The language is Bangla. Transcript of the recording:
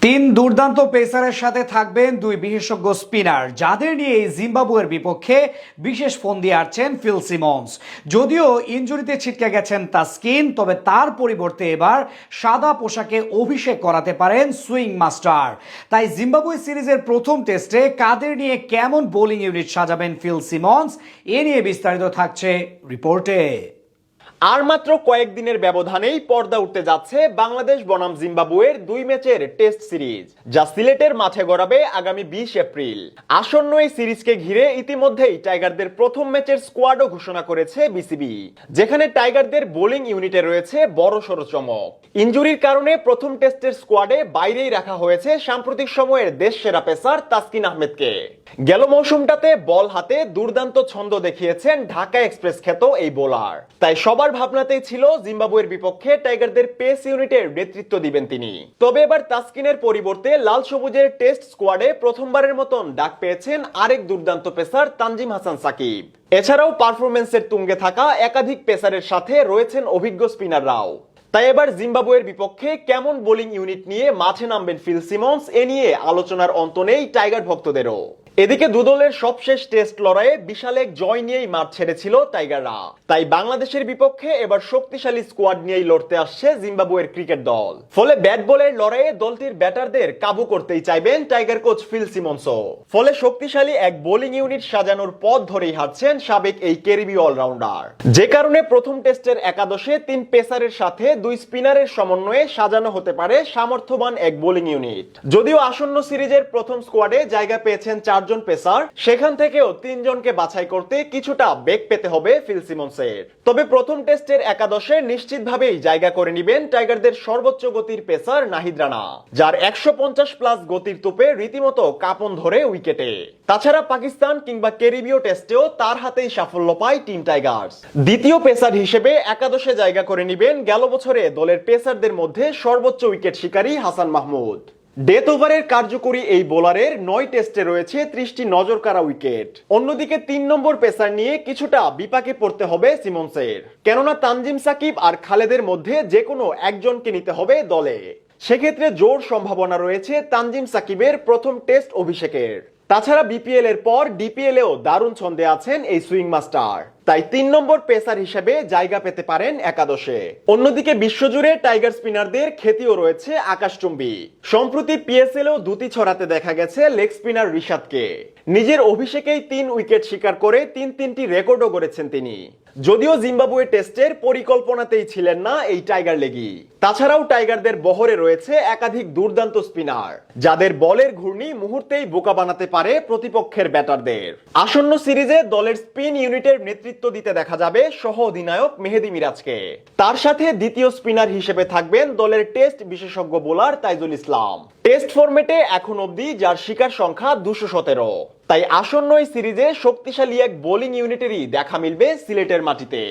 তিন দুর্দান্ত পেসারের সাথে থাকবেন দুই বিশেষজ্ঞ স্পিনার, যাদের নিয়ে জিম্বাবুয়ের বিপক্ষে বিশেষ ফন্দি আঁটছেন ফিল সিমন্স। যদিও ইনজুরিতে ছিটকে গেছেন তাসকিন, তবে তার পরিবর্তে এবার সাদা পোশাকে অভিষেক করাতে পারেন সুইং মাস্টার। তাই জিম্বাবুয়ে সিরিজের প্রথম টেস্টে কাদের নিয়ে কেমন বোলিং ইউনিট সাজাবেন ফিল সিমন্স, এ নিয়ে বিস্তারিত থাকছে রিপোর্টে। আর মাত্র কয়েকদিনের ব্যবধানেই পর্দা উঠতে যাচ্ছে বাংলাদেশ বনাম জিম্বাবুয়ের 2 ম্যাচের টেস্ট সিরিজ, যা সিলেটের মাঠে গড়াবে আগামী 20 এপ্রিল। আসন্ন এই সিরিজকে ঘিরে ইতিমধ্যেই টাইগারদের প্রথম ম্যাচের স্কোয়াডও ঘোষণা করেছে বিসিবি, যেখানে টাইগারদের বোলিং ইউনিটে রয়েছে বড়সড় চমক। ইনজুরির কারণে প্রথম টেস্টের স্কোয়াডে বাইরেই রাখা হয়েছে সাম্প্রতিক সময়ের দেশসেরা পেসার তাসকিন আহমেদকে। গেল মৌসুমটাতে বল হাতে দুর্দান্ত ছন্দ দেখিয়েছেন ঢাকা এক্সপ্রেস খ্যাত এই বোলার। তাই সবার ভাবনাতেই ছিল জিম্বাবুয়ের বিপক্ষে টাইগারদের পেস ইউনিটের নেতৃত্ব দিবেন তিনি। তবে এবার তাসকিনের পরিবর্তে লাল সবুজের টেস্ট স্কোয়াডে প্রথমবারের মতন ডাক পেয়েছেন আরেক দুর্দান্ত পেসার তানজিম হাসান সাকিব। এছাড়াও পারফরমেন্সের তুঙ্গে থাকা একাধিক পেসারের সাথে রয়েছেন অভিজ্ঞ স্পিনাররাও। তাই এবার জিম্বাবুয়ের বিপক্ষে কেমন বোলিং ইউনিট নিয়ে মাঠে নামবেন ফিল সিমন্স, এ নিয়ে আলোচনার অন্ত নেই টাইগার ভক্তদেরও। এদিকে দুদলের সবশেষ টেস্ট লড়াইয়ে বিশাল এক জয় নিয়েই মাঠ ছেড়েছিল টাইগাররা। তাই বাংলাদেশের বিপক্ষে এবার শক্তিশালী স্কোয়াড নিয়েই লড়তে আসছে জিম্বাবুয়ের ক্রিকেট দল। ফলে ব্যাট বলের লড়াইয়ে দলটির ব্যাটারদের কাবু করতেই চাইবেন টাইগার কোচ ফিল সিমন্সও। ফলে শক্তিশালী এক বোলিং ইউনিট সাজানোর পথ ধরেই হাঁটছেন সাবেক এই ক্যারিবীয় অলরাউন্ডার। যে কারণে প্রথম টেস্টের একাদশে 3 পেসারের সাথে 2 স্পিনারের সমন্বয়ে সাজানো হতে পারে সামর্থ্যবান এক বোলিং ইউনিট। যদিও আসন্ন সিরিজের প্রথম স্কোয়াডে জায়গা পেয়েছেন 4 জন পেসার, সেখান থেকেও 3 জনকে বাছাই করতে কিছুটা বেগ পেতে হবে ফিল সিমন্সের। তবে প্রথম টেস্টের একাদশে নিশ্চিতভাবেই জায়গা করে নেবেন টাইগারদের সর্বোচ্চ গতির পেসার নাহিদ রানা, যার 150+ গতির তোপে রীতিমতো কাঁপন ধরে উইকেটে। তাছাড়া পাকিস্তান কিংবা ক্যারিবীয় টেস্টেও তার হাতেই সাফল্য পায় টিম টাইগার্স। দ্বিতীয় পেসার হিসেবে একাদশে জায়গা করে নেবেন গেল বছরে দলের পেসারদের মধ্যে সর্বোচ্চ উইকেট শিকারী হাসান মাহমুদ। ডেথ ওভারের কার্যকরী এই বোলারের 9 টেস্টে রয়েছে 30টি নজর কাড়া উইকেট। অন্যদিকে 3 নম্বর পেসার নিয়ে কিছুটা বিপাকে পড়তে হবে সিমন্সের, কেননা তানজিম সাকিব আর খালেদের মধ্যে যে কোনো একজনকে নিতে হবে দলে। সেক্ষেত্রে জোর সম্ভাবনা রয়েছে তানজিম সাকিবের প্রথম টেস্ট অভিষেকের। তাছাড়া বিপিএল এর পর ডিপিএল এও দারুণ ছন্দে আছেন এই সুইং মাস্টার, তাই 3 নম্বর পেসার হিসেবে জায়গা পেতে পারেন একাদশে। অন্যদিকে বিশ্বজুড়ে টাইগার স্পিনারদের খ্যাতিও রয়েছে আকাশচুম্বী। সম্প্রতি পিএসএলও দুটি ছড়াতে দেখা গেছে লেগ স্পিনার রিশাদকে। নিজের অভিষেকেই 3 উইকেট শিকার করে 3টি রেকর্ডও গড়েছেন তিনি। যদিও জিম্বাবুয়ে টেস্টের পরিকল্পনাতেই ছিলেন না এই টাইগার লেগি। তাছাড়াও টাইগারদের বহরে রয়েছে একাধিক দুর্দান্ত স্পিনার, যাদের বলের ঘূর্ণি মুহূর্তেই বোকা বানাতে পারে প্রতিপক্ষের ব্যাটারদের। আসন্ন সিরিজে দলের স্পিন ইউনিটের নেতৃত্ব দিতে দেখা যাবে সহ অধিনায়ক মেহেদী মিরাজকে। তার সাথে দ্বিতীয় স্পিনার হিসেবে থাকবেন দলের টেস্ট বিশেষজ্ঞ বোলার তাইজুল ইসলাম। টেস্ট ফরম্যাটে এখন অবধি যার শিকার সংখ্যা 217। তাই আসন্ন এই সিরিজে শক্তিশালী এক বোলিং ইউনিটেরই দেখা মিলবে সিলেটের মাটিতে।